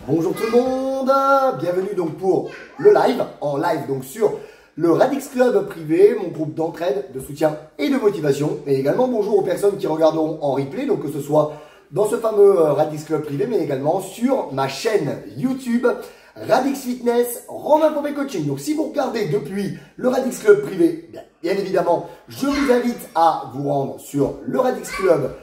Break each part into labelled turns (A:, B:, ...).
A: Bonjour tout le monde, bienvenue donc pour le live, en live donc sur le Radix Club privé, mon groupe d'entraide, de soutien et de motivation. Et également bonjour aux personnes qui regarderont en replay, donc que ce soit dans ce fameux Radix Club privé, mais également sur ma chaîne YouTube Radix Fitness, Romain Pompé Coaching. Donc si vous regardez depuis le Radix Club privé, bien évidemment, je vous invite à vous rendre sur le Radix Club,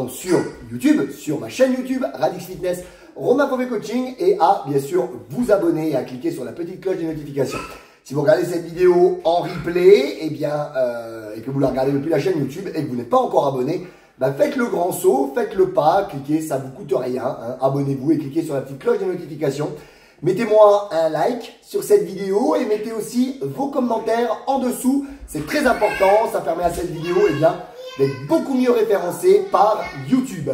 A: sur YouTube, sur ma chaîne YouTube Radix Fitness, Romain Pompé Coaching, et à bien sûr vous abonner et à cliquer sur la petite cloche des notifications. Si vous regardez cette vidéo en replay, et que vous la regardez depuis la chaîne YouTube et que vous n'êtes pas encore abonné, faites le grand saut, faites le pas, cliquez, ça ne vous coûte rien, hein, abonnez-vous et cliquez sur la petite cloche des notifications. Mettez-moi un like sur cette vidéo et mettez aussi vos commentaires en dessous, c'est très important, ça permet à cette vidéo d'être beaucoup mieux référencée par YouTube.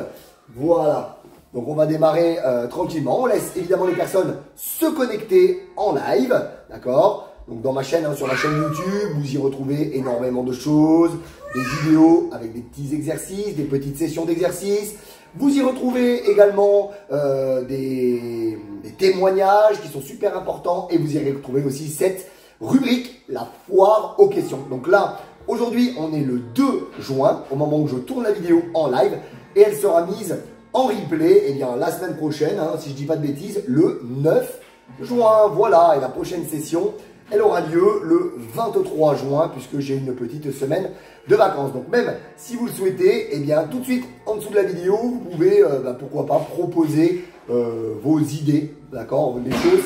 A: Voilà. Donc on va démarrer tranquillement, on laisse évidemment les personnes se connecter en live, d'accord? Donc dans ma chaîne, sur la chaîne YouTube, vous y retrouvez énormément de choses, des vidéos avec des petits exercices, des petites sessions d'exercices. Vous y retrouvez également des témoignages qui sont super importants, et vous y retrouvez aussi cette rubrique, la foire aux questions. Donc là, aujourd'hui, on est le 2 juin, au moment où je tourne la vidéo en live, et elle sera mise en replay, la semaine prochaine, si je dis pas de bêtises, le 9 juin, voilà. Et la prochaine session, elle aura lieu le 23 juin, puisque j'ai une petite semaine de vacances. Donc même si vous le souhaitez, tout de suite en dessous de la vidéo, vous pouvez, pourquoi pas, proposer vos idées, d'accord, des choses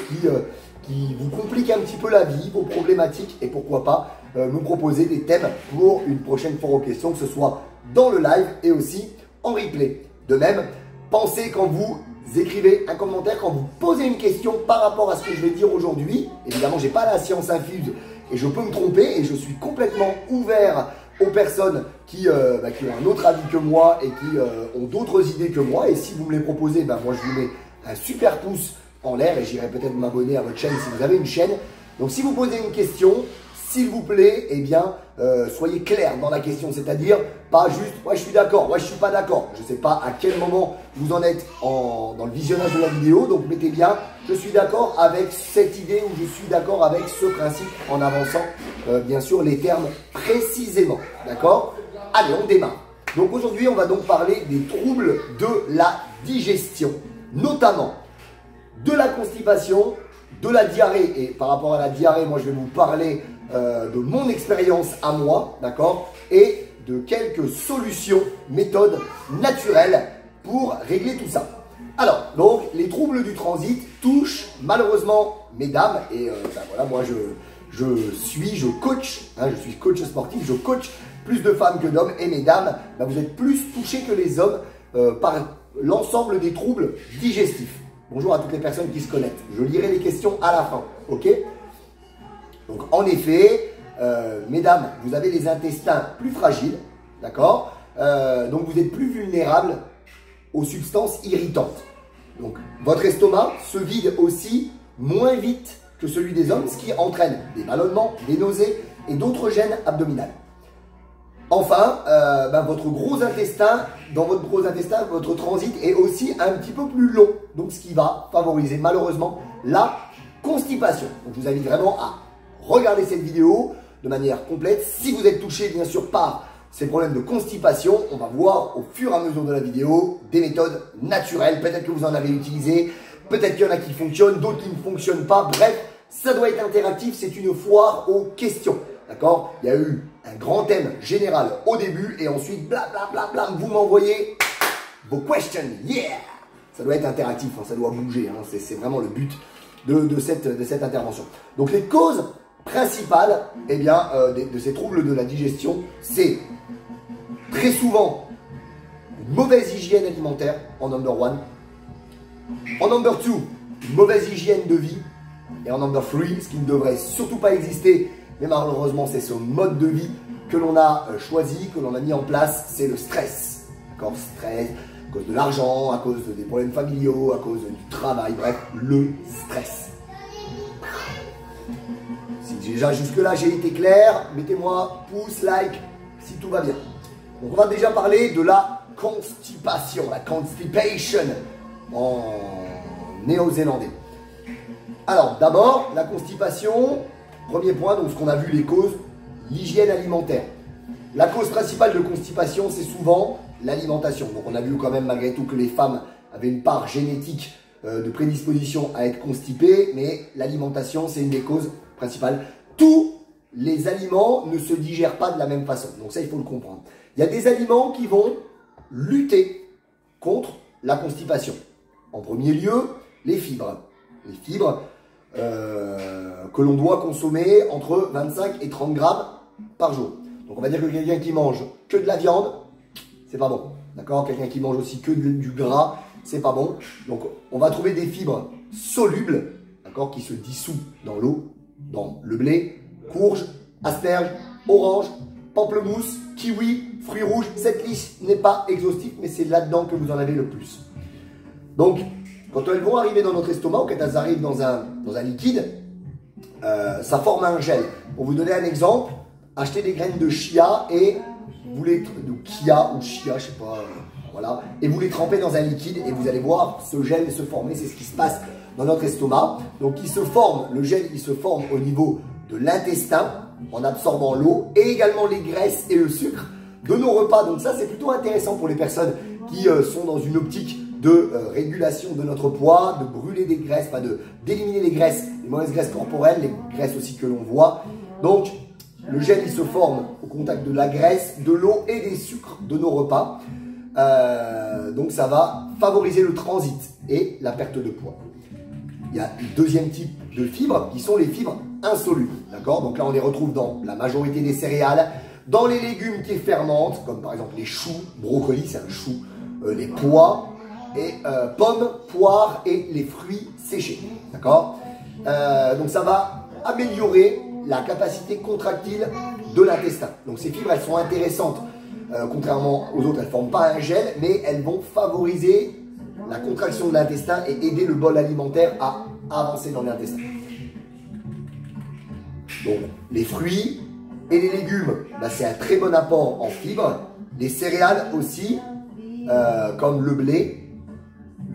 A: qui vous compliquent un petit peu la vie, vos problématiques, et pourquoi pas me proposer des thèmes pour une prochaine foire aux questions, que ce soit dans le live et aussi en replay. De même, pensez quand vous écrivez un commentaire, quand vous posez une question par rapport à ce que je vais dire aujourd'hui. Évidemment, je n'ai pas la science infuse et je peux me tromper, et je suis complètement ouvert aux personnes qui ont un autre avis que moi et qui ont d'autres idées que moi. Et si vous me les proposez, moi je vous mets un super pouce en l'air, et j'irai peut-être m'abonner à votre chaîne si vous avez une chaîne. Donc si vous posez une question, s'il vous plaît, soyez clair dans la question, c'est-à-dire pas juste « ouais, je suis d'accord »,« ouais, je suis pas d'accord ». Je ne sais pas à quel moment vous en êtes dans le visionnage de la vidéo, donc mettez bien « je suis d'accord avec cette idée » ou « je suis d'accord avec ce principe » en avançant bien sûr les termes précisément, d'accord? Allez, on démarre. Donc aujourd'hui, on va donc parler des troubles de la digestion, notamment de la constipation, de la diarrhée. Et par rapport à la diarrhée, moi je vais vous parler de mon expérience à moi, d'accord, et de quelques solutions, méthodes naturelles pour régler tout ça. Alors, donc, les troubles du transit touchent malheureusement mesdames, et voilà, moi je coach, je suis coach sportif, je coach plus de femmes que d'hommes, et mesdames, vous êtes plus touchées que les hommes par l'ensemble des troubles digestifs. Bonjour à toutes les personnes qui se connectent. Je lirai les questions à la fin, ok? Donc en effet, mesdames, vous avez les intestins plus fragiles, d'accord? Donc vous êtes plus vulnérables aux substances irritantes. Donc votre estomac se vide aussi moins vite que celui des hommes, ce qui entraîne des ballonnements, des nausées et d'autres gênes abdominales. Enfin, votre gros intestin, dans votre gros intestin, votre transit est aussi un petit peu plus long, donc ce qui va favoriser malheureusement la constipation. Donc je vous invite vraiment à regarder cette vidéo de manière complète. Si vous êtes touché bien sûr par ces problèmes de constipation, on va voir au fur et à mesure de la vidéo des méthodes naturelles. Peut-être que vous en avez utilisé, peut-être qu'il y en a qui fonctionnent, d'autres qui ne fonctionnent pas. Bref, ça doit être interactif, c'est une foire aux questions. D'accord? Il y a eu un grand thème général au début, et ensuite, blablabla, vous m'envoyez vos questions. Yeah! Ça doit être interactif, ça doit bouger. C'est vraiment le but de cette intervention. Donc les causes principales de ces troubles de la digestion, c'est très souvent une mauvaise hygiène alimentaire en number one. En number two, une mauvaise hygiène de vie. Et en number three, ce qui ne devrait surtout pas exister, mais malheureusement c'est ce mode de vie que l'on a choisi, que l'on a mis en place, c'est le stress. D'accord? Stress à cause de l'argent, à cause des problèmes familiaux, à cause du travail, bref, le stress. Si déjà jusque-là j'ai été clair, mettez-moi pouce, like, si tout va bien. Donc on va déjà parler de la constipation, la constipation en néo-zélandais. Alors, d'abord, la constipation. Premier point, donc ce qu'on a vu, les causes, l'hygiène alimentaire. La cause principale de constipation, c'est souvent l'alimentation. Donc, on a vu quand même malgré tout que les femmes avaient une part génétique de prédisposition à être constipées, mais l'alimentation, c'est une des causes principales. Tous les aliments ne se digèrent pas de la même façon. Donc ça, il faut le comprendre. Il y a des aliments qui vont lutter contre la constipation. En premier lieu, les fibres. Les fibres que l'on doit consommer entre 25 et 30 grammes par jour. Donc on va dire que quelqu'un qui mange que de la viande, c'est pas bon. D'accord? Quelqu'un qui mange aussi que du gras, c'est pas bon. Donc on va trouver des fibres solubles, d'accord, qui se dissouent dans l'eau, dans le blé, courge, asperge, orange, pamplemousse, kiwi, fruits rouges. Cette liste n'est pas exhaustive, mais c'est là-dedans que vous en avez le plus. Donc, quand elles vont arriver dans notre estomac, ou quand elles arrivent dans un liquide, ça forme un gel. Pour vous donner un exemple, achetez des graines de chia et vous les, de chia ou chia, je sais pas, voilà, et vous les trempez dans un liquide et vous allez voir ce gel se former. C'est ce qui se passe dans notre estomac. Donc, il se forme, le gel, il se forme au niveau de l'intestin en absorbant l'eau et également les graisses et le sucre de nos repas. Donc ça, c'est plutôt intéressant pour les personnes qui sont dans une optique de régulation de notre poids, de brûler des graisses, enfin d'éliminer les graisses, les mauvaises graisses corporelles, les graisses aussi que l'on voit. Donc, le gel, il se forme au contact de la graisse, de l'eau et des sucres de nos repas. Donc, ça va favoriser le transit et la perte de poids. Il y a un deuxième type de fibres qui sont les fibres insolubles. D'accord? Donc là, on les retrouve dans la majorité des céréales, dans les légumes qui fermentent, comme par exemple les choux, brocolis, c'est un chou, les pois, et pommes, poires et les fruits séchés. D'accord? Donc ça va améliorer la capacité contractile de l'intestin. Donc ces fibres, elles sont intéressantes. Contrairement aux autres, elles ne forment pas un gel, mais elles vont favoriser la contraction de l'intestin et aider le bol alimentaire à avancer dans l'intestin. Donc les fruits et les légumes, bah, c'est un très bon apport en fibres. Les céréales aussi, comme le blé,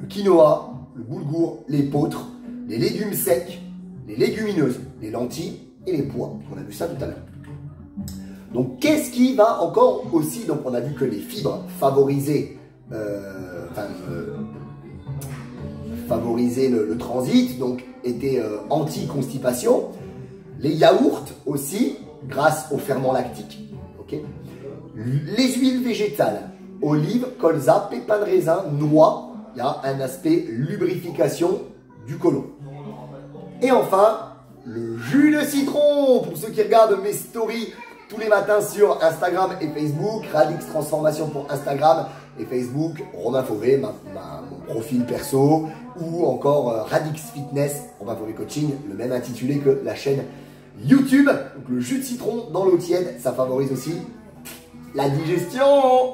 A: le quinoa, le boulgour, l'épeautre, les légumes secs, les légumineuses, les lentilles et les pois. On a vu ça tout à l'heure. Donc, qu'est-ce qui va encore aussi? Donc, on a vu que les fibres favorisaient, favorisaient le transit, donc étaient anti-constipation. Les yaourts aussi, grâce au ferment lactique. Okay. Les huiles végétales, olives, colza, pépins de raisin, noix. Il y a un aspect lubrification du côlon. Et enfin, le jus de citron. Pour ceux qui regardent mes stories tous les matins sur Instagram et Facebook, Radix Transformation pour Instagram et Facebook, Romain Fauvé, mon profil perso, ou encore Radix Fitness, Romain Fauvé Coaching, le même intitulé que la chaîne YouTube. Donc le jus de citron dans l'eau tiède, ça favorise aussi la digestion.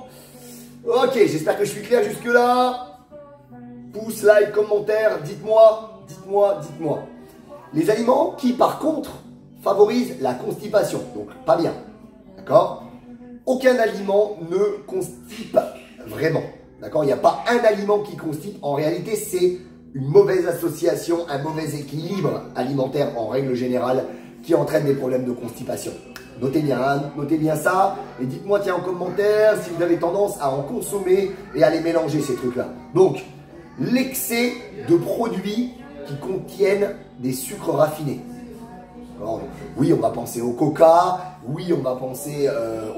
A: Ok, j'espère que je suis clair jusque là. Pouce, like, commentaire, dites-moi. Les aliments qui, par contre, favorisent la constipation, donc pas bien, d'accord? Aucun aliment ne constipe vraiment, d'accord? Il n'y a pas un aliment qui constipe. En réalité, c'est une mauvaise association, un mauvais équilibre alimentaire en règle générale qui entraîne des problèmes de constipation. Notez bien ça et dites-moi tiens en commentaire si vous avez tendance à en consommer et à les mélanger ces trucs-là. Donc, l'excès de produits qui contiennent des sucres raffinés. Alors, oui, on va penser au coca, oui, on va penser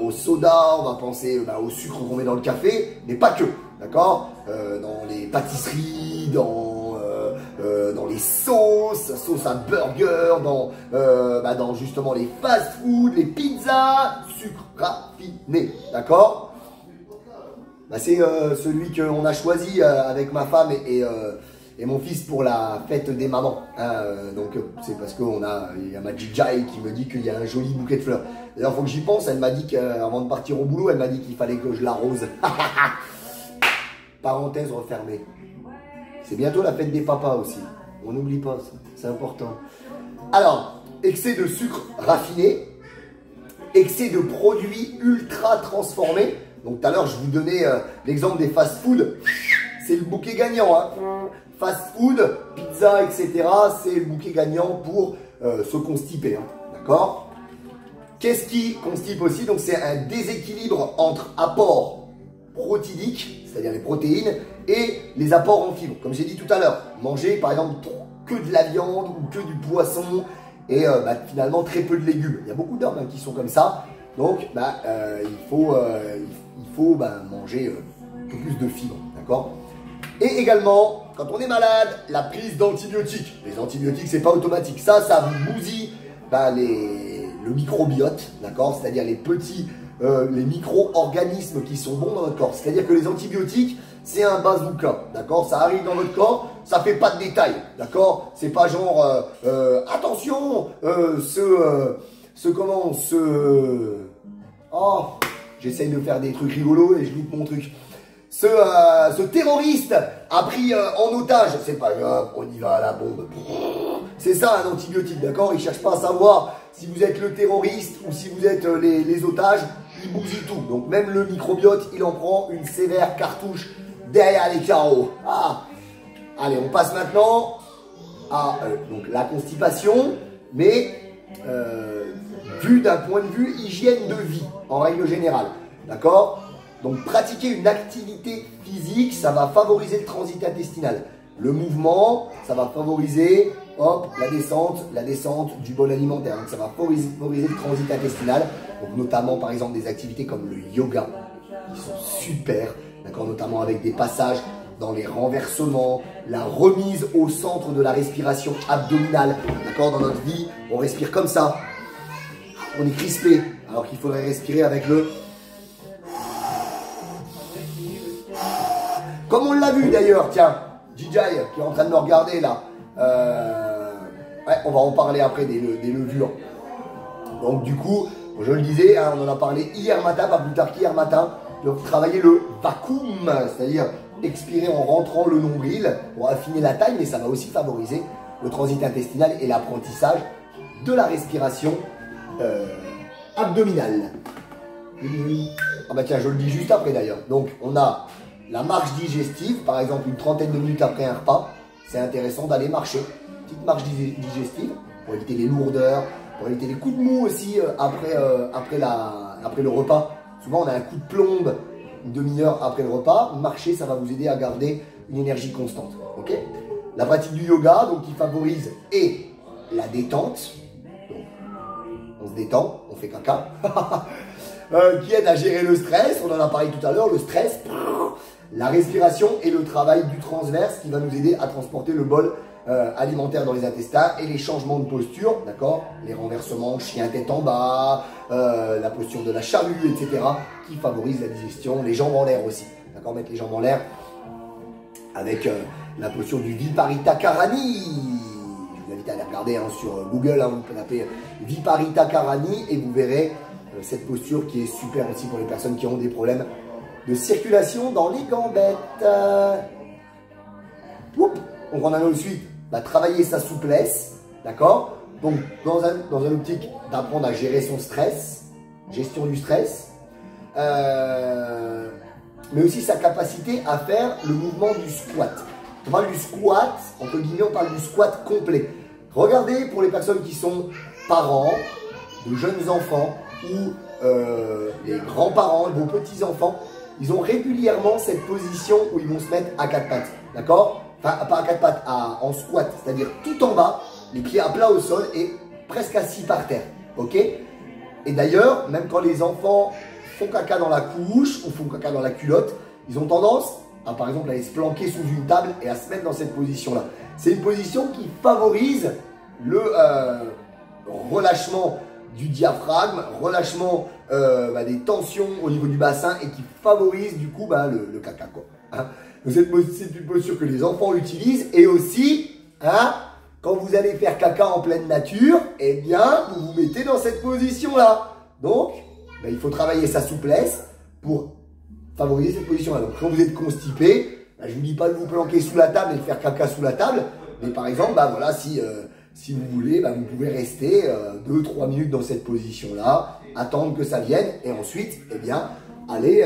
A: au soda, on va penser au sucre qu'on met dans le café, mais pas que, d'accord? Dans les pâtisseries, dans les sauces à burger, dans justement les fast-food, les pizzas, sucre raffiné, d'accord? C'est celui qu'on a choisi avec ma femme et mon fils pour la fête des mamans. Donc c'est parce qu'il y a ma Jai qui me dit qu'il y a un joli bouquet de fleurs. D'ailleurs, il faut que j'y pense. Elle m'a dit qu'avant de partir au boulot, elle m'a dit qu'il fallait que je l'arrose. Parenthèse refermée. C'est bientôt la fête des papas aussi. On n'oublie pas ça, c'est important. Alors, excès de sucre raffiné, excès de produits ultra transformés. Donc tout à l'heure, je vous donnais l'exemple des fast-food. C'est le bouquet gagnant. Hein. fast food, pizza, etc. C'est le bouquet gagnant pour se constiper, hein, d'accord? Qu'est-ce qui constipe aussi? Donc c'est un déséquilibre entre apports protéiques, c'est-à-dire les protéines, et les apports en fibres. Comme j'ai dit tout à l'heure, manger par exemple que de la viande ou que du poisson et finalement très peu de légumes. Il y a beaucoup d'hommes qui sont comme ça, donc il faut manger un peu plus de fibres, d'accord? Et également, quand on est malade, la prise d'antibiotiques. Les antibiotiques, c'est pas automatique. Ça vous bousille le microbiote, d'accord? C'est-à-dire les micro-organismes qui sont bons dans notre corps. C'est-à-dire que les antibiotiques, c'est un bazooka, d'accord? Ça arrive dans votre corps, ça fait pas de détails, d'accord? C'est pas genre, attention, oh, j'essaye de faire des trucs rigolos et je loupe mon truc. Ce terroriste a pris en otage, c'est pas grave, on y va à la bombe. C'est ça un antibiotique, d'accord? Il cherche pas à savoir si vous êtes le terroriste ou si vous êtes les otages, il bousille tout. Donc même le microbiote, il en prend une sévère cartouche derrière les carreaux. Ah. Allez, on passe maintenant à donc la constipation, mais vu d'un point de vue hygiène de vie, en règle générale, d'accord? Donc pratiquer une activité physique, ça va favoriser le transit intestinal. Le mouvement, ça va favoriser la descente du bol alimentaire. Donc ça va favoriser le transit intestinal. Donc notamment par exemple des activités comme le yoga, qui sont super, d'accord, notamment avec des passages dans les renversements, la remise au centre de la respiration abdominale. D'accord, dans notre vie, on respire comme ça. On est crispé, alors qu'il faudrait respirer avec le... Comme on l'a vu d'ailleurs, tiens, DJ qui est en train de me regarder là. Ouais, on va en parler après des levures. Donc du coup, je le disais, hein, on en a parlé hier matin, pas plus tard qu'hier matin. Donc travailler le vacuum, c'est-à-dire expirer en rentrant le nombril pour affiner la taille, mais ça va aussi favoriser le transit intestinal et l'apprentissage de la respiration abdominale. Ah bah tiens, je le dis juste après d'ailleurs. Donc on a la marche digestive, par exemple une trentaine de minutes après un repas, c'est intéressant d'aller marcher. Petite marche digestive pour éviter les lourdeurs, pour éviter les coups de mou aussi après le repas. Souvent on a un coup de plombe une demi-heure après le repas. Marcher, ça va vous aider à garder une énergie constante. Okay, la pratique du yoga, donc qui favorise et la détente. Donc, on se détend, on fait caca. Qui aide à gérer le stress, on en a parlé tout à l'heure, le stress, la respiration et le travail du transverse qui va nous aider à transporter le bol alimentaire dans les intestins et les changements de posture, d'accord, les renversements, chien tête en bas, la posture de la charrue, etc., qui favorisent la digestion, les jambes en l'air aussi, d'accord, mettre les jambes en l'air avec la posture du Viparita Karani. Je vous invite à aller regarder hein, sur Google, hein, vous pouvez taper Viparita Karani et vous verrez cette posture qui est super aussi pour les personnes qui ont des problèmes de circulation dans les gambettes. Donc on a ensuite travailler sa souplesse, d'accord? Donc dans un optique d'apprendre à gérer son stress, gestion du stress, mais aussi sa capacité à faire le mouvement du squat. On parle du squat, entre guillemets, on parle du squat complet. Regardez pour les personnes qui sont parents, de jeunes enfants ou les grands-parents, vos petits-enfants, ils ont régulièrement cette position où ils vont se mettre à quatre pattes, d'accord? Enfin, pas à quatre pattes, en squat, c'est-à-dire tout en bas, les pieds à plat au sol et presque assis par terre, ok? Et d'ailleurs, même quand les enfants font caca dans la couche ou font caca dans la culotte, ils ont tendance à, par exemple, aller se planquer sous une table et à se mettre dans cette position-là. C'est une position qui favorise le relâchement du diaphragme, relâchement des tensions au niveau du bassin et qui favorise du coup le caca, quoi. Hein? C'est une posture que les enfants utilisent et aussi, hein, quand vous allez faire caca en pleine nature, eh bien, vous vous mettez dans cette position-là. Donc, il faut travailler sa souplesse pour favoriser cette position-là. Donc, quand vous êtes constipé, je ne vous dis pas de vous planquer sous la table et de faire caca sous la table, mais par exemple, voilà, si vous voulez, vous pouvez rester 2-3 minutes dans cette position-là, attendre que ça vienne et ensuite, eh bien, allez,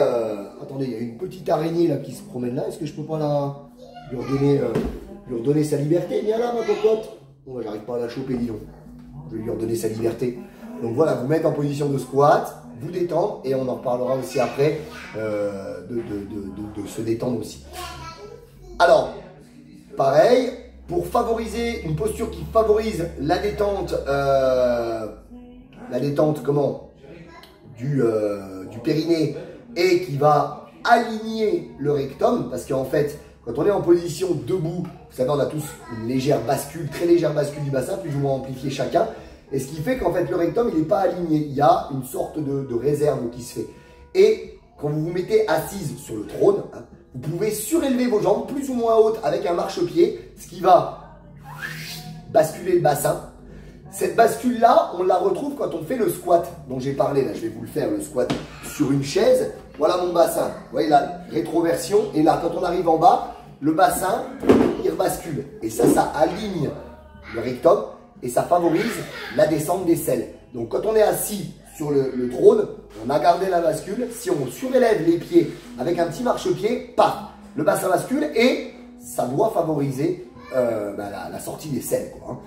A: attendez, il y a une petite araignée là qui se promène là. Est-ce que je peux pas lui redonner lui redonner sa liberté. Viens là, ma cocotte. Bon, j'arrive pas à la choper, dis donc. Je vais lui redonner sa liberté. Donc voilà, vous mettre en position de squat, vous détendre, et on en reparlera aussi après de se détendre aussi. Alors, pareil, pour favoriser une posture qui favorise la détente comment du périnée et qui va aligner le rectum, parce qu'en fait, quand on est en position debout, vous savez, on a tous une légère bascule, très légère bascule du bassin, plus ou moins amplifiée chacun, et ce qui fait qu'en fait, le rectum, il n'est pas aligné, il y a une sorte de réserve qui se fait. Et quand vous vous mettez assise sur le trône, hein, vous pouvez surélever vos jambes plus ou moins hautes avec un marchepied, ce qui va basculer le bassin. Cette bascule-là, on la retrouve quand on fait le squat dont j'ai parlé. Là, je vais vous le faire, le squat sur une chaise. Voilà mon bassin. Vous voyez la rétroversion. Et là, quand on arrive en bas, le bassin, il rebascule. Et ça aligne le rectum et ça favorise la descente des selles. Donc, quand on est assis sur le trône, on a gardé la bascule. Si on surélève les pieds avec un petit marchepied, paf, le bassin bascule et ça doit favoriser la sortie des selles, quoi, hein.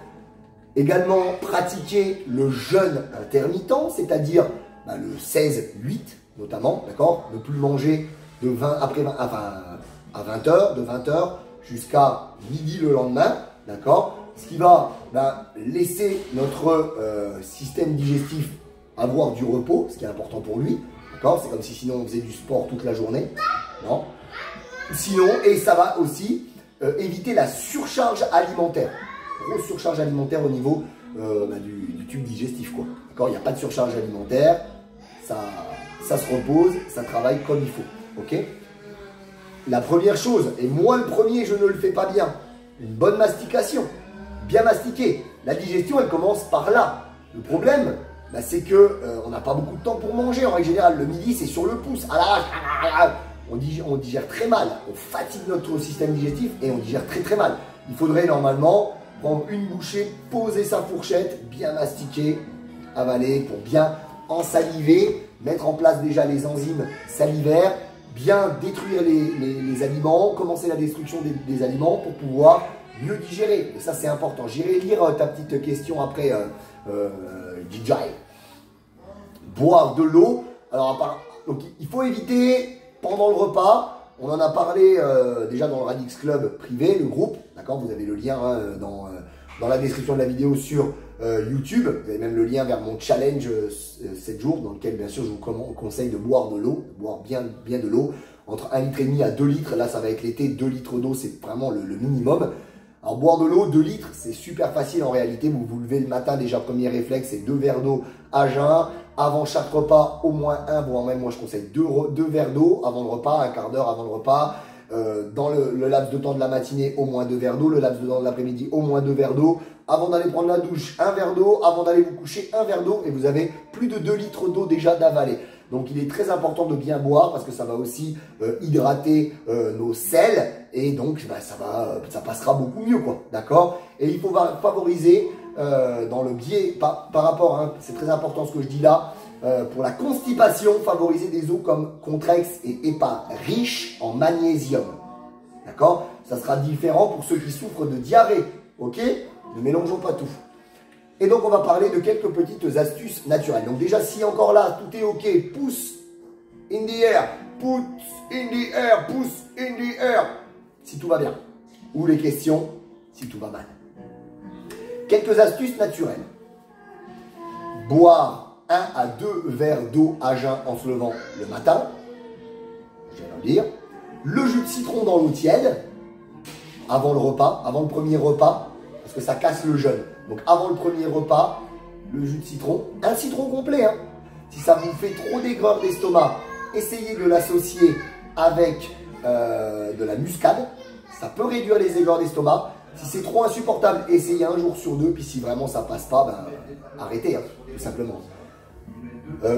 A: Également, pratiquer le jeûne intermittent, c'est-à-dire le 16-8 notamment, d'accord? Ne plus manger de 20 à 20h, de 20h jusqu'à midi le lendemain, d'accord? Ce qui va laisser notre système digestif avoir du repos, ce qui est important pour lui, d'accord? C'est comme si sinon on faisait du sport toute la journée, non? Sinon, et ça va aussi éviter la surcharge alimentaire. Grosse surcharge alimentaire au niveau du tube digestif, quoi. D'accord, il n'y a pas de surcharge alimentaire, ça se repose, ça travaille comme il faut. Ok. La première chose, et moi le premier, je ne le fais pas bien, une bonne mastication, bien mastiquer. La digestion, elle commence par là. Le problème, c'est que on n'a pas beaucoup de temps pour manger. En règle générale, le midi, c'est sur le pouce. On digère très mal. On fatigue notre système digestif et on digère très très mal. Il faudrait normalement prendre une bouchée, poser sa fourchette, bien mastiquer, avaler pour bien ensaliver, mettre en place déjà les enzymes salivaires, bien détruire les aliments, commencer la destruction des aliments pour pouvoir mieux digérer. Et ça, c'est important. J'irai lire ta petite question après, DJ. Boire de l'eau. Alors, donc, il faut éviter pendant le repas. On en a parlé déjà dans le Radix Club privé, le groupe. D'accord, vous avez le lien dans la description de la vidéo sur YouTube. Vous avez même le lien vers mon challenge 7 jours, dans lequel, bien sûr, je vous conseille de boire de l'eau, de boire bien de l'eau, entre 1,5 litre à 2 litres. Là, ça va être l'été, 2 litres d'eau, c'est vraiment le minimum. Alors, boire de l'eau, 2 litres, c'est super facile en réalité. Vous vous levez le matin, déjà, premier réflexe, c'est 2 verres d'eau à jeun. Avant chaque repas, au moins un, voire même moi je conseille 2 verres d'eau avant le repas, un quart d'heure avant le repas. Dans le laps de temps de la matinée, au moins 2 verres d'eau. Le laps de temps de l'après-midi, au moins 2 verres d'eau. Avant d'aller prendre la douche, 1 verre d'eau. Avant d'aller vous coucher, 1 verre d'eau. Et vous avez plus de 2 litres d'eau déjà d'avaler. Donc il est très important de bien boire parce que ça va aussi hydrater nos selles. Et donc ça passera beaucoup mieux, quoi. D'accord? Et il faut favoriser dans le biais, par rapport, hein, c'est très important ce que je dis là, pour la constipation, favoriser des eaux comme Contrex et EPA, riches en magnésium. D'accord? Ça sera différent pour ceux qui souffrent de diarrhée. Ok? Ne mélangeons pas tout. Et donc, on va parler de quelques petites astuces naturelles. Donc déjà, si encore là, tout est ok, pouce in the air, put in the air, pouce in the air, si tout va bien. Ou les questions, si tout va mal. Quelques astuces naturelles. Boire 1 à 2 verres d'eau à jeun en se levant le matin. Je viens de le dire. Le jus de citron dans l'eau tiède. Avant le repas, avant le premier repas. Parce que ça casse le jeûne. Donc avant le premier repas, le jus de citron. Un citron complet, hein. Si ça vous fait trop d'aigreur d'estomac, essayez de l'associer avec de la muscade. Ça peut réduire les aigreurs d'estomac. Si c'est trop insupportable, essayez un jour sur 2. Puis si vraiment ça passe pas, arrêtez, hein, tout simplement.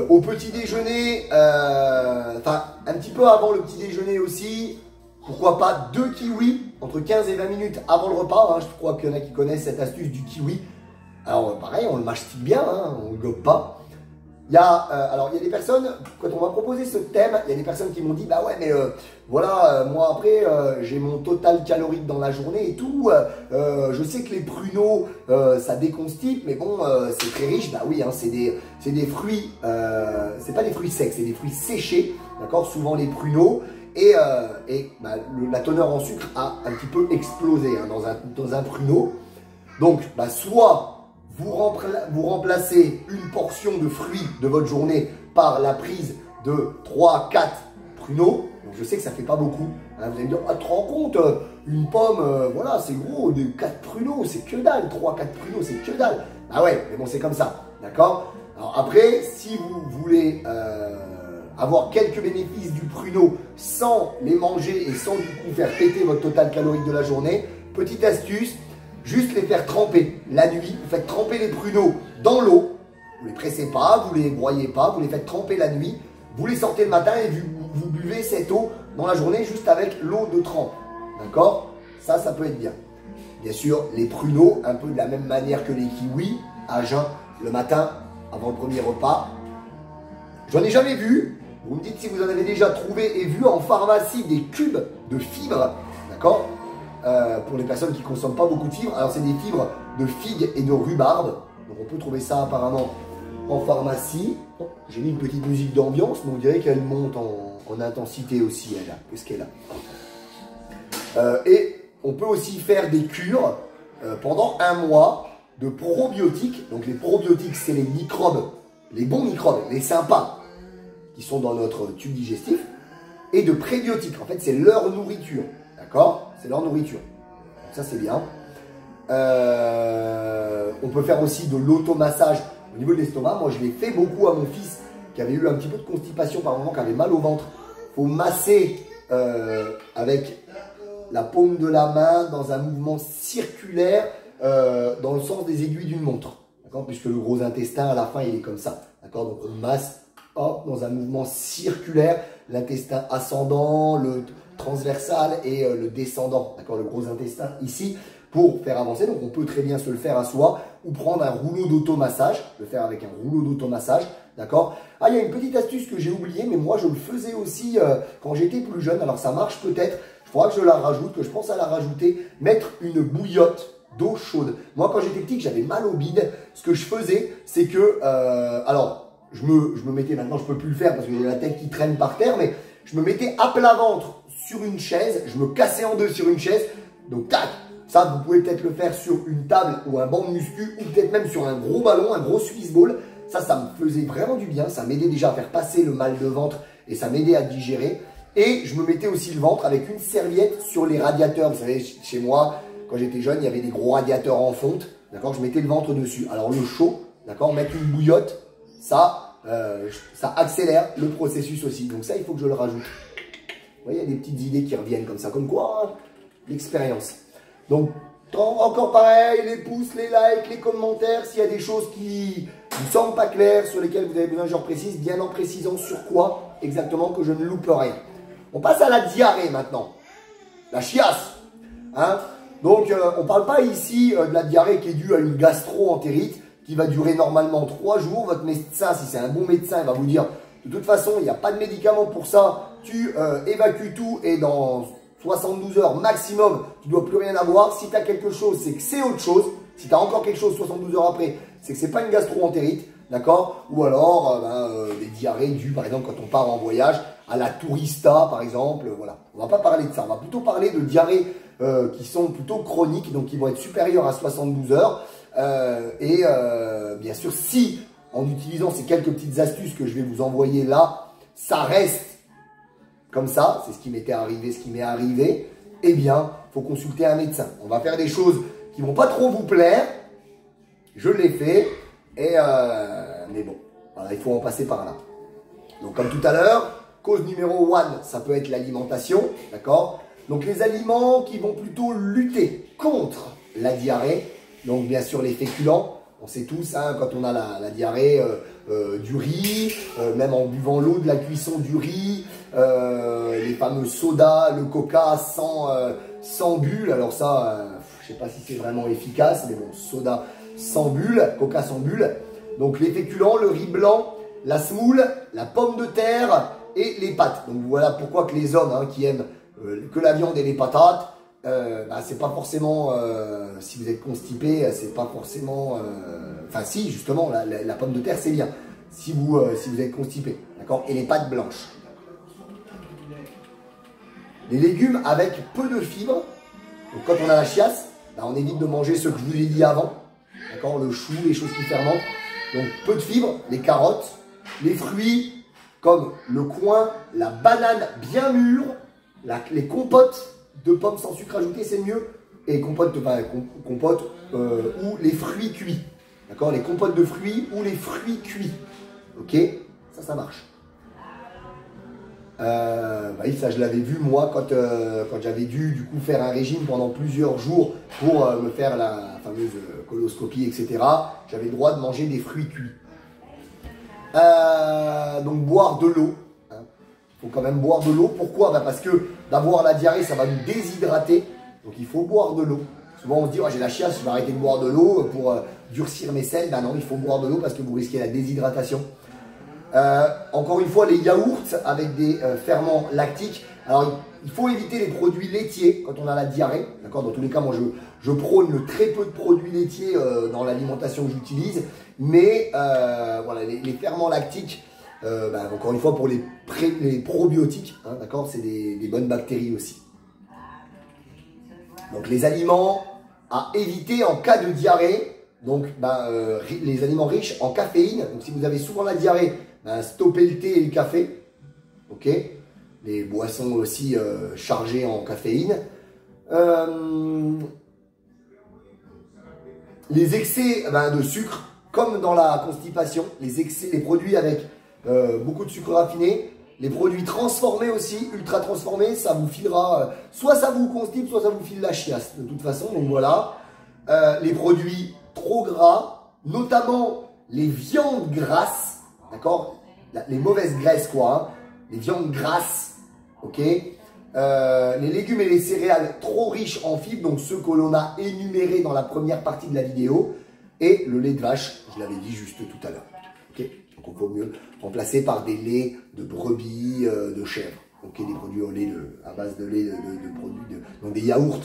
A: Au petit déjeuner, un petit peu avant le petit déjeuner aussi, pourquoi pas 2 kiwis entre 15 et 20 minutes avant le repas, hein. Je crois qu'il y en a qui connaissent cette astuce du kiwi. Alors pareil, on le mastique bien, hein, on ne le gobe pas. Alors, il y a des personnes, quand on m'a proposé ce thème, il y a des personnes qui m'ont dit, bah ouais, mais voilà, moi après, j'ai mon total calorique dans la journée et tout. Je sais que les pruneaux, ça déconstipe, mais bon, c'est très riche. Bah oui, hein, c'est des fruits, c'est pas des fruits secs, c'est des fruits séchés, d'accord, souvent les pruneaux. Et bah, la teneur en sucre a un petit peu explosé hein, dans un pruneau. Donc, bah, soit vous remplacez une portion de fruits de votre journée par la prise de 3-4 pruneaux. Donc je sais que ça ne fait pas beaucoup. Hein, vous allez me dire, ah, tu te rends compte, une pomme, voilà, c'est gros, de 4 pruneaux, c'est que dalle. 3-4 pruneaux, c'est que dalle. Ah ouais, mais bon, c'est comme ça. D'accord? Alors après, si vous voulez avoir quelques bénéfices du pruneau sans les manger et sans du coup faire péter votre total calorique de la journée, petite astuce, juste les faire tremper la nuit. Vous faites tremper les pruneaux dans l'eau. Vous ne les pressez pas, vous ne les broyez pas, vous les faites tremper la nuit. Vous les sortez le matin et vous buvez cette eau dans la journée juste avec l'eau de trempe. D'accord? Ça peut être bien. Bien sûr, les pruneaux, un peu de la même manière que les kiwis, à jeun le matin avant le premier repas. J'en ai jamais vu. Vous me dites si vous en avez déjà trouvé et vu en pharmacie des cubes de fibres. D'accord? Pour les personnes qui ne consomment pas beaucoup de fibres. Alors, c'est des fibres de figues et de rhubarbe. Donc, on peut trouver ça apparemment en pharmacie. J'ai mis une petite musique d'ambiance, mais on dirait qu'elle monte en intensité aussi, elle, qu'est-ce qu'elle a. Et on peut aussi faire des cures pendant un mois de probiotiques. Donc, les probiotiques, c'est les microbes, les bons microbes, les sympas, qui sont dans notre tube digestif. Et de prébiotiques. En fait, c'est leur nourriture. D'accord? C'est leur nourriture. Donc ça, c'est bien. On peut faire aussi de l'automassage au niveau de l'estomac. Moi, je l'ai fait beaucoup à mon fils qui avait eu un petit peu de constipation par moment, qui avait mal au ventre. Il faut masser avec la paume de la main dans un mouvement circulaire dans le sens des aiguilles d'une montre. D'accord? Puisque le gros intestin, à la fin, il est comme ça. D'accord? Donc, on masse hop, dans un mouvement circulaire l'intestin ascendant, le transversal et le descendant, d'accord, le gros intestin ici, pour faire avancer. Donc on peut très bien se le faire à soi ou prendre un rouleau d'automassage, le faire avec un rouleau d'automassage, d'accord. Ah, il y a une petite astuce que j'ai oubliée, mais moi je le faisais aussi quand j'étais plus jeune, alors ça marche peut-être, il faudra que je la rajoute, que je pense à la rajouter, mettre une bouillotte d'eau chaude. Moi quand j'étais petit, que j'avais mal au bide, ce que je faisais, c'est que, alors, je me mettais, maintenant je ne peux plus le faire parce que j'ai la tête qui traîne par terre, mais je me mettais à plat ventre sur une chaise, je me cassais en deux sur une chaise, donc tac, ça vous pouvez peut-être le faire sur une table ou un banc de muscu ou peut-être même sur un gros ballon, un gros Swiss ball, ça me faisait vraiment du bien, ça m'aidait déjà à faire passer le mal de ventre et ça m'aidait à digérer et je me mettais aussi le ventre avec une serviette sur les radiateurs, vous savez chez moi quand j'étais jeune il y avait des gros radiateurs en fonte, d'accord, je mettais le ventre dessus, alors le chaud, d'accord, mettre une bouillotte, ça accélère le processus aussi. Donc ça, il faut que je le rajoute. Vous voyez, il y a des petites idées qui reviennent comme ça. Comme quoi, hein, l'expérience. Donc, encore pareil, les pouces, les likes, les commentaires. S'il y a des choses qui ne semblent pas claires, sur lesquelles vous avez besoin que je reprécise, bien en précisant sur quoi exactement, que je ne loupe rien. On passe à la diarrhée maintenant. La chiasse. Hein. Donc, on ne parle pas ici de la diarrhée qui est due à une gastro-entérite, qui va durer normalement 3 jours. Votre médecin, si c'est un bon médecin, il va vous dire, de toute façon, il n'y a pas de médicament pour ça. Tu évacues tout et dans 72 heures maximum, tu ne dois plus rien avoir. Si tu as quelque chose, c'est que c'est autre chose. Si tu as encore quelque chose 72 heures après, c'est que ce n'est pas une gastro-entérite. D'accord? Ou alors des diarrhées dues, par exemple, quand on part en voyage, à la tourista, par exemple. Voilà. On ne va pas parler de ça. On va plutôt parler de diarrhées qui sont plutôt chroniques, donc qui vont être supérieures à 72 heures. Bien sûr, si en utilisant ces quelques petites astuces que je vais vous envoyer là, ça reste comme ça, c'est ce qui m'était arrivé, ce qui m'est arrivé, eh bien, il faut consulter un médecin. On va faire des choses qui ne vont pas trop vous plaire, je l'ai fait, mais bon, voilà, il faut en passer par là. Donc comme tout à l'heure, cause numéro 1, ça peut être l'alimentation, d'accord? Donc les aliments qui vont plutôt lutter contre la diarrhée, donc bien sûr les féculents, on sait tous hein, quand on a la diarrhée du riz, même en buvant l'eau de la cuisson du riz, les fameux sodas, le coca sans bulle, alors ça, je ne sais pas si c'est vraiment efficace, mais bon, soda sans bulle, coca sans bulle, donc les féculents, le riz blanc, la semoule, la pomme de terre et les pâtes. Donc voilà pourquoi que les hommes hein, qui aiment que la viande et les patates, c'est pas forcément, si vous êtes constipé, c'est pas forcément, enfin si justement, la pomme de terre c'est bien, si vous êtes constipé, d'accord. Et les pâtes blanches. Les légumes avec peu de fibres, donc quand on a la chiasse, on évite de manger ce que je vous ai dit avant, d'accord, le chou, les choses qui fermentent. Donc peu de fibres, les carottes, les fruits comme le coin, la banane bien mûre, les compotes de pommes sans sucre ajouté, c'est mieux. Et compotes ou les fruits cuits. D'accord, les compotes de fruits ou les fruits cuits. Ok, ça marche. Oui, ça je l'avais vu moi quand j'avais dû du coup faire un régime pendant plusieurs jours pour me faire la fameuse coloscopie, etc. J'avais le droit de manger des fruits cuits. Donc boire de l'eau. Il faut quand même boire de l'eau. Pourquoi? Parce que d'avoir la diarrhée, ça va nous déshydrater. Donc il faut boire de l'eau. Souvent on se dit, oh, j'ai la chiasse, je vais arrêter de boire de l'eau pour durcir mes selles. Ben non, il faut boire de l'eau parce que vous risquez la déshydratation. Encore une fois, les yaourts avec des ferments lactiques. Alors, il faut éviter les produits laitiers quand on a la diarrhée. D'accord. Dans tous les cas, moi, je prône le très peu de produits laitiers dans l'alimentation que j'utilise. Mais voilà, les ferments lactiques, encore une fois, pour les probiotiques, hein, d'accord, c'est des bonnes bactéries aussi. Donc, les aliments à éviter en cas de diarrhée. Donc, les aliments riches en caféine. Donc, si vous avez souvent la diarrhée, stoppez le thé et le café. Ok. Les boissons aussi chargées en caféine. Les excès de sucre, comme dans la constipation. Les produits avec beaucoup de sucre raffiné. Les produits transformés aussi, ultra transformés, ça vous filera, soit ça vous constipe, soit ça vous file la chiasse. De toute façon, donc voilà. Les produits trop gras, notamment les viandes grasses, d'accord, les mauvaises graisses quoi, hein, les viandes grasses, ok, les légumes et les céréales trop riches en fibres, donc ceux que l'on a énumérés dans la première partie de la vidéo, et le lait de vache, je l'avais dit juste tout à l'heure, ok, donc il faut mieux remplacer par des laits de brebis, de chèvre, ok, des produits au lait à base de lait, de produits, donc des yaourts,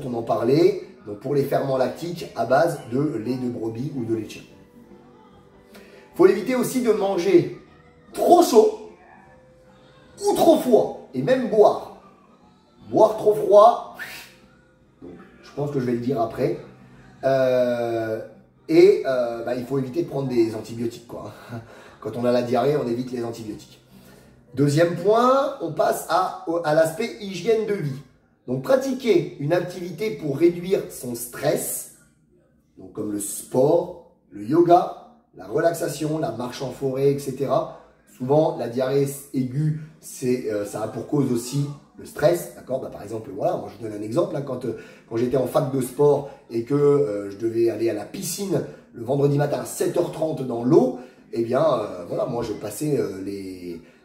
A: on en parlait. Donc pour les ferments lactiques à base de lait de brebis ou de lait de chèvre. Il faut éviter aussi de manger trop chaud ou trop froid. Et même boire. Boire trop froid, donc, je pense que je vais le dire après. Il faut éviter de prendre des antibiotiques, quoi. Quand on a la diarrhée, on évite les antibiotiques. Deuxième point, on passe à l'aspect hygiène de vie. Donc, pratiquer une activité pour réduire son stress, donc comme le sport, le yoga, la relaxation, la marche en forêt, etc. Souvent, la diarrhée aiguë, ça a pour cause aussi le stress, d'accord. Par exemple, voilà, moi je vous donne un exemple, hein, quand j'étais en fac de sport et que je devais aller à la piscine le vendredi matin à 7h30 dans l'eau, eh bien, voilà, moi je passais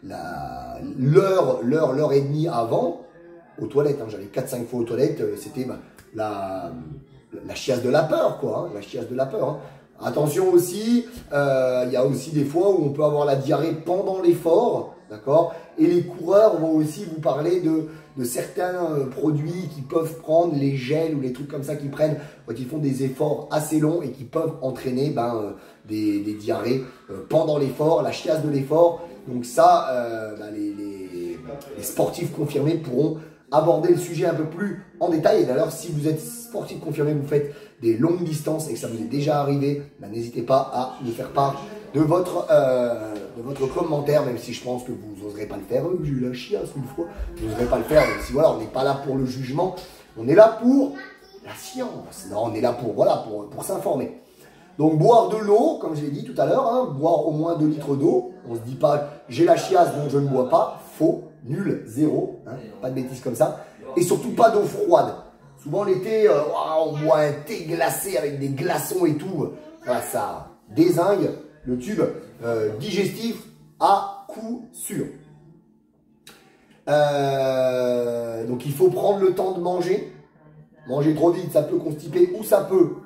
A: l'heure et demie avant aux toilettes, hein. J'allais 4-5 fois aux toilettes, c'était la chiasse de la peur, quoi, hein, la chiasse de la peur. Hein. Attention aussi, il y a aussi des fois où on peut avoir la diarrhée pendant l'effort, d'accord. Et les coureurs vont aussi vous parler de certains produits qui peuvent prendre, les gels ou les trucs comme ça qu'ils prennent quand ils font des efforts assez longs et qui peuvent entraîner des diarrhées pendant l'effort, la chiasse de l'effort. Donc ça, les sportifs confirmés pourront aborder le sujet un peu plus en détail. Et d'ailleurs, si vous êtes sportif confirmé, vous faites des longues distances et que ça vous est déjà arrivé, n'hésitez pas à nous faire part de votre commentaire, même si je pense que vous n'oserez pas le faire. J'ai eu la chiasse une fois, vous n'oserez pas le faire, même si voilà, on n'est pas là pour le jugement, on est là pour la science. Non, on est là pour s'informer. Donc boire de l'eau, comme je l'ai dit tout à l'heure, hein, boire au moins 2 litres d'eau. On ne se dit pas j'ai la chiasse donc je ne bois pas. Faux, nul, zéro, hein, pas de bêtises comme ça. Et surtout pas d'eau froide. Souvent l'été, on boit un thé glacé avec des glaçons et tout. Voilà, ça dézingue le tube digestif à coup sûr. Donc il faut prendre le temps de manger. Manger trop vite, ça peut constiper ou ça peut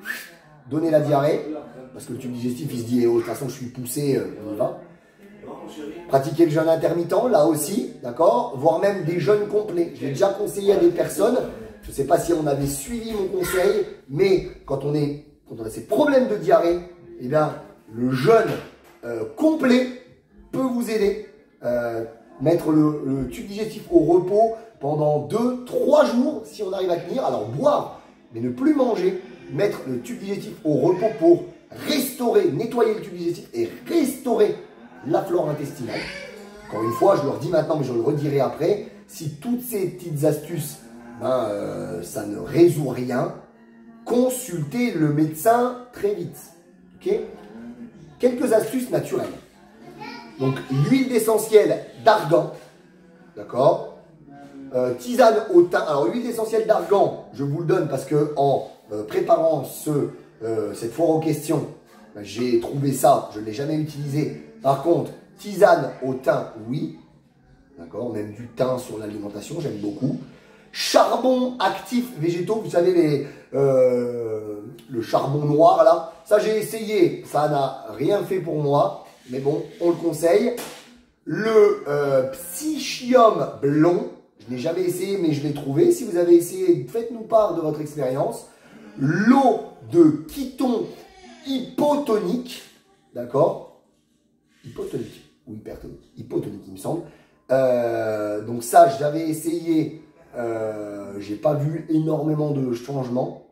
A: donner la diarrhée. Parce que le tube digestif, il se dit, oh, de toute façon, je suis poussé, on y va. Pratiquer le jeûne intermittent, là aussi, d'accord, voire même des jeûnes complets. Je l'ai déjà conseillé à des personnes, je ne sais pas si on avait suivi mon conseil, mais quand on a ces problèmes de diarrhée, eh bien, le jeûne complet peut vous aider. Mettre le tube digestif au repos pendant 2-3 jours, si on arrive à tenir. Alors, boire, mais ne plus manger. Mettre le tube digestif au repos pour restaurer, nettoyer le tube digestif et restaurer la flore intestinale. Encore une fois, je le redis maintenant, mais je le redirai après. Si toutes ces petites astuces, ça ne résout rien, consultez le médecin très vite. Okay, quelques astuces naturelles. Donc, l'huile d'essentiel d'argan, d'accord, tisane au thym. Alors, l'huile d'essentiel d'argan, je vous le donne parce que en préparant cette foire en question, j'ai trouvé ça, je ne l'ai jamais utilisé. Par contre, tisane au thym, oui, d'accord, même du thym sur l'alimentation, j'aime beaucoup. Charbon actif végétaux, vous savez, le charbon noir là, ça j'ai essayé, ça n'a rien fait pour moi. Mais bon, on le conseille. Le psychium blond, je n'ai jamais essayé, mais je l'ai trouvé. Si vous avez essayé, faites-nous part de votre expérience. L'eau de Kyton hypotonique, d'accord? Hypotonique ou hypertonique? Hypotonique, il me semble. Donc ça, j'avais essayé, j'ai pas vu énormément de changements.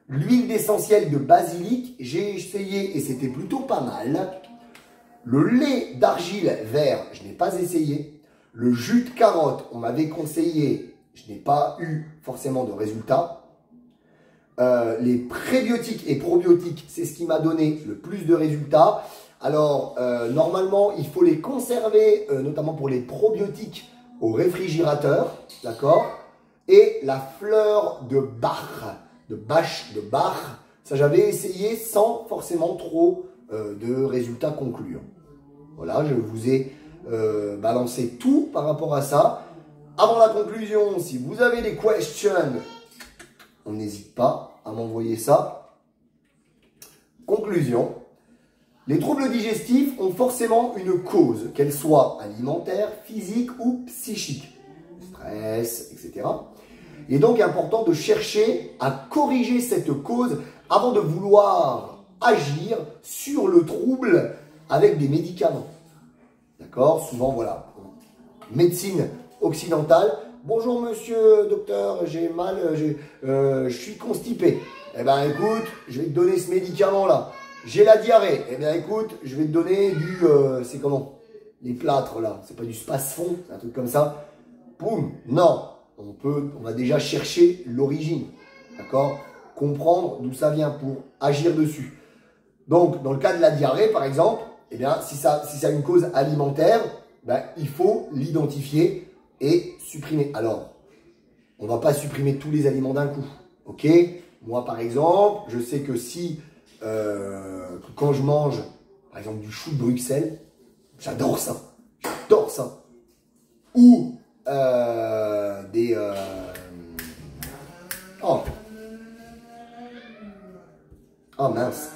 A: L'huile d'essentiel de basilic, j'ai essayé et c'était plutôt pas mal. Le lait d'argile vert, je n'ai pas essayé. Le jus de carotte, on m'avait conseillé, je n'ai pas eu forcément de résultat. Les prébiotiques et probiotiques, c'est ce qui m'a donné le plus de résultats. Alors, normalement, il faut les conserver, notamment pour les probiotiques, au réfrigérateur, d'accord? Et la fleur de Bach, ça j'avais essayé sans forcément trop de résultats concluants. Voilà, je vous ai balancé tout par rapport à ça. Avant la conclusion, si vous avez des questions, on n'hésite pas à m'envoyer ça. Conclusion, les troubles digestifs ont forcément une cause, qu'elle soit alimentaire, physique ou psychique. Stress, etc. Il est donc important de chercher à corriger cette cause avant de vouloir agir sur le trouble avec des médicaments. D'accord? Souvent, voilà. Médecine occidentale. Bonjour monsieur docteur, j'ai mal, je suis constipé. Eh bien écoute, je vais te donner ce médicament-là. J'ai la diarrhée. Eh bien écoute, je vais te donner du, c'est comment? Les plâtres là. C'est pas du Spasfon, c'est un truc comme ça. Boum. Non. On va déjà chercher l'origine. D'accord? Comprendre d'où ça vient pour agir dessus. Donc, dans le cas de la diarrhée, par exemple, eh bien, si ça a une cause alimentaire, ben, il faut l'identifier et supprimer. Alors, on ne va pas supprimer tous les aliments d'un coup. Ok? Moi, par exemple, je sais que si, quand je mange, par exemple, du chou de Bruxelles, j'adore ça. J'adore ça. Ou oh mince.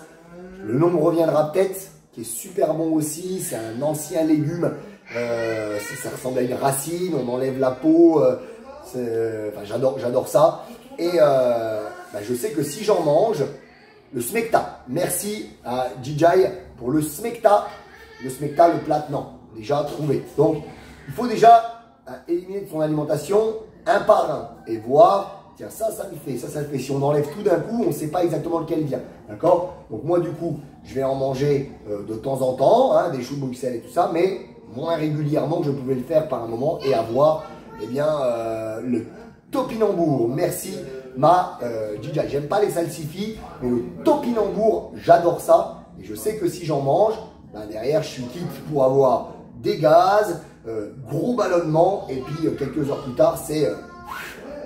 A: Le nom me reviendra peut-être, qui est super bon aussi. C'est un ancien légume. Ça ressemble à une racine. On enlève la peau. Enfin, j'adore ça. Et je sais que si j'en mange, le smecta. Merci à Jijai pour le smecta. Le smecta, le plâtre, déjà trouvé. Donc, il faut déjà éliminer de son alimentation un par un et voir, tiens, ça le fait, ça le fait. Si on enlève tout d'un coup, on ne sait pas exactement lequel vient. D'accord? Donc moi, du coup, je vais en manger de temps en temps, hein, des choux de Bruxelles et tout ça, mais moins régulièrement que je pouvais le faire par un moment et avoir, eh bien, le topinambour. Merci, ma Gigi. J'aime pas les salsifis, mais le topinambour, j'adore ça. Et je sais que si j'en mange, derrière, je suis quitte pour avoir des gaz, gros ballonnement, et puis quelques heures plus tard, c'est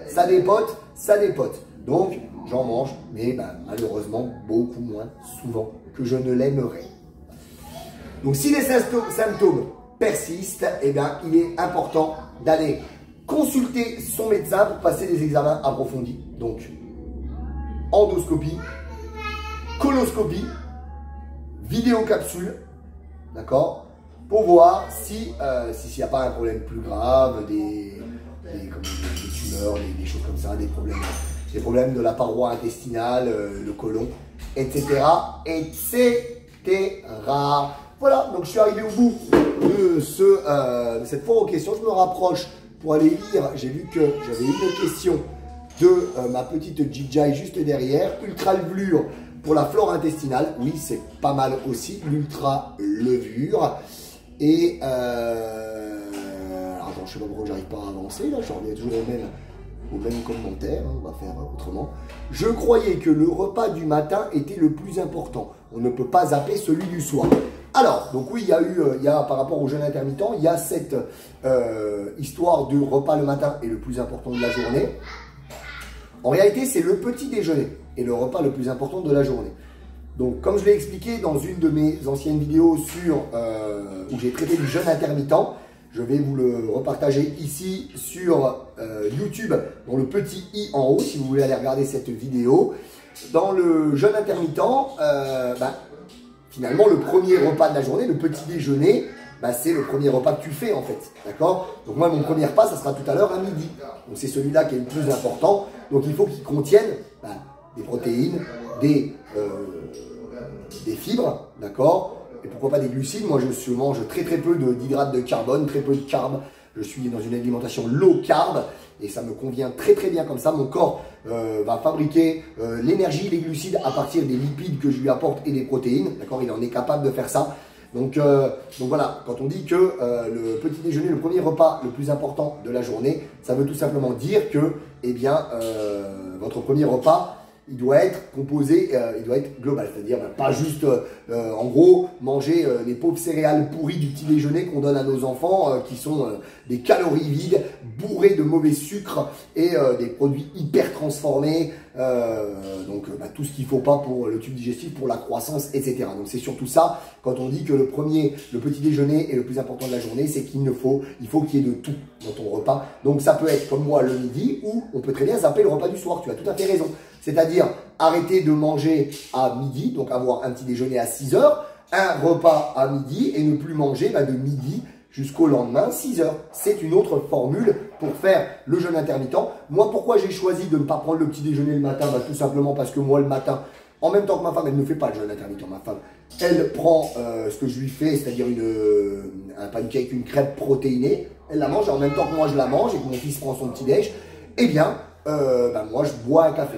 A: ça dépote. Donc, j'en mange, mais malheureusement, beaucoup moins souvent que je ne l'aimerais. Donc, si les symptômes persistent, eh bien, il est important d'aller consulter son médecin pour passer des examens approfondis. Donc, endoscopie, coloscopie, vidéocapsule, d'accord? pour voir si s'il n'y a pas un problème plus grave, des tumeurs, des choses comme ça, des problèmes de la paroi intestinale, le côlon, etc., etc. Voilà, donc je suis arrivé au bout de cette foire aux questions. Je me rapproche pour aller lire. J'ai vu que j'avais une question de ma petite Jijai juste derrière. Ultra levure pour la flore intestinale. Oui, c'est pas mal aussi, l'ultra levure. Et attends, je sais pas pourquoi j'arrive pas à avancer là, je reviens toujours au même commentaire, hein, on va faire autrement. Je croyais que le repas du matin était le plus important. On ne peut pas zapper celui du soir. Alors, donc oui, il y a par rapport au jeûne intermittent, il y a cette histoire de repas le matin est le plus important de la journée. En réalité, c'est le petit déjeuner et le repas le plus important de la journée. Donc, comme je l'ai expliqué dans une de mes anciennes vidéos où j'ai traité du jeûne intermittent, je vais vous le repartager ici sur YouTube, dans le petit i en haut, si vous voulez aller regarder cette vidéo. Dans le jeûne intermittent, finalement, le premier repas de la journée, le petit déjeuner, c'est le premier repas que tu fais en fait, d'accord? Donc moi, mon premier repas, ça sera tout à l'heure à midi. Donc c'est celui-là qui est le plus important. Donc il faut qu'il contienne des protéines, des fibres, d'accord? Et pourquoi pas des glucides? Moi, je mange très peu d'hydrates de carbone, très peu de carbs. Je suis dans une alimentation low carb et ça me convient très bien comme ça. Mon corps va fabriquer l'énergie, les glucides à partir des lipides que je lui apporte et des protéines, d'accord? Il en est capable de faire ça. Donc voilà, quand on dit que le petit déjeuner, le premier repas le plus important de la journée, ça veut tout simplement dire que, eh bien, votre premier repas, il doit être composé, il doit être global, c'est-à-dire pas juste, en gros, manger les pauvres céréales pourries du petit déjeuner qu'on donne à nos enfants, qui sont des calories vides, bourrées de mauvais sucre et des produits hyper transformés, tout ce qu'il ne faut pas pour le tube digestif, pour la croissance, etc. Donc c'est surtout ça, quand on dit que le petit déjeuner est le plus important de la journée, c'est qu'il faut qu'il y ait de tout dans ton repas. Donc ça peut être comme moi le midi, ou on peut très bien zapper le repas du soir, tu as tout à fait raison. C'est-à-dire arrêter de manger à midi, donc avoir un petit déjeuner à 6 h, un repas à midi et ne plus manger de midi jusqu'au lendemain 6 h. C'est une autre formule pour faire le jeûne intermittent. Moi, pourquoi j'ai choisi de ne pas prendre le petit déjeuner le matin? Tout simplement parce que moi, le matin, en même temps que ma femme, elle ne fait pas le jeûne intermittent. Ma femme, elle prend ce que je lui fais, c'est-à-dire un pancake, une crêpe protéinée. Elle la mange et en même temps que moi, je la mange et que mon fils prend son petit déj. Eh bien, moi, je bois un café.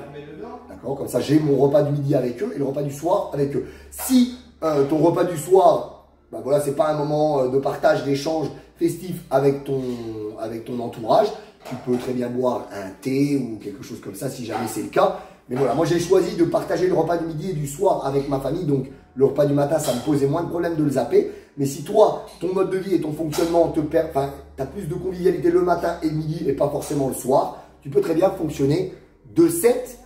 A: D'accord? Comme ça, j'ai mon repas du midi avec eux et le repas du soir avec eux. Si ton repas du soir, voilà, c'est pas un moment de partage, d'échange festif avec ton entourage, tu peux très bien boire un thé ou quelque chose comme ça si jamais c'est le cas. Mais voilà, moi j'ai choisi de partager le repas du midi et du soir avec ma famille, donc le repas du matin, ça me posait moins de problèmes de le zapper. Mais si toi, ton mode de vie et ton fonctionnement tu as plus de convivialité le matin et le midi et pas forcément le soir, tu peux très bien fonctionner de cette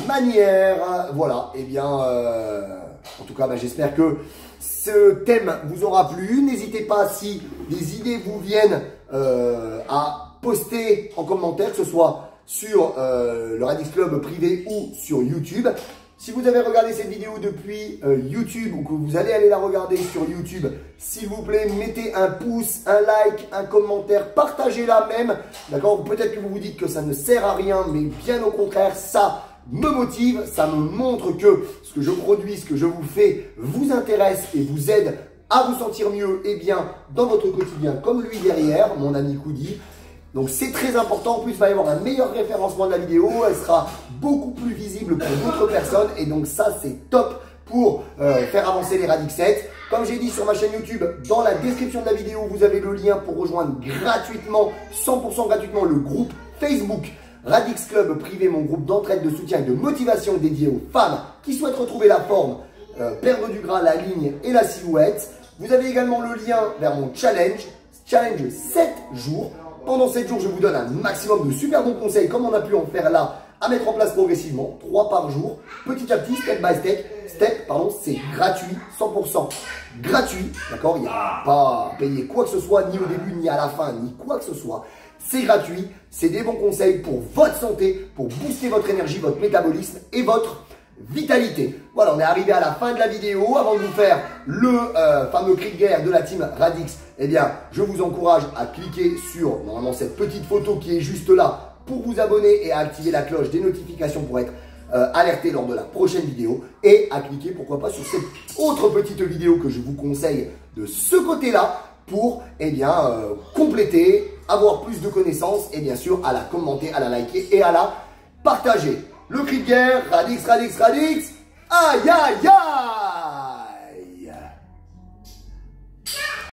A: manière. Voilà, et bien, en tout cas, j'espère que ce thème vous aura plu. N'hésitez pas, si des idées vous viennent, à poster en commentaire, que ce soit sur le Radix Club privé ou sur YouTube. Si vous avez regardé cette vidéo depuis YouTube ou que vous allez aller la regarder sur YouTube, s'il vous plaît, mettez un pouce, un like, un commentaire, partagez-la même. D'accord? Peut-être que vous vous dites que ça ne sert à rien, mais bien au contraire, ça me motive, ça me montre que ce que je produis, ce que je vous fais vous intéresse et vous aide à vous sentir mieux et bien dans votre quotidien, comme lui derrière, mon ami Koudi. Donc c'est très important, en plus il va y avoir un meilleur référencement de la vidéo, elle sera beaucoup plus visible pour d'autres personnes et donc ça c'est top pour faire avancer les Radix 7. Comme j'ai dit sur ma chaîne YouTube, dans la description de la vidéo, vous avez le lien pour rejoindre gratuitement, 100% gratuitement le groupe Facebook Radix Club privé, mon groupe d'entraide, de soutien et de motivation dédié aux femmes qui souhaitent retrouver la forme, perdre du gras, la ligne et la silhouette. Vous avez également le lien vers mon challenge 7 jours. Pendant 7 jours, je vous donne un maximum de super bons conseils, comme on a pu en faire là, à mettre en place progressivement, 3 par jour, petit à petit, step by step. C'est gratuit, 100% gratuit, d'accord? Il n'y a pas à payer quoi que ce soit, ni au début, ni à la fin, ni quoi que ce soit. C'est gratuit, c'est des bons conseils pour votre santé, pour booster votre énergie, votre métabolisme et votre vitalité. Voilà, on est arrivé à la fin de la vidéo. Avant de vous faire le fameux cri de guerre de la team Radix, eh bien, je vous encourage à cliquer sur normalement cette petite photo qui est juste là pour vous abonner et à activer la cloche des notifications pour être alerté lors de la prochaine vidéo et à cliquer pourquoi pas sur cette autre petite vidéo que je vous conseille de ce côté-là pour compléter, avoir plus de connaissances et bien sûr à la commenter, à la liker et à la partager. Le cri de guerre, Radix, Radix, Radix, aïe aïe aïe!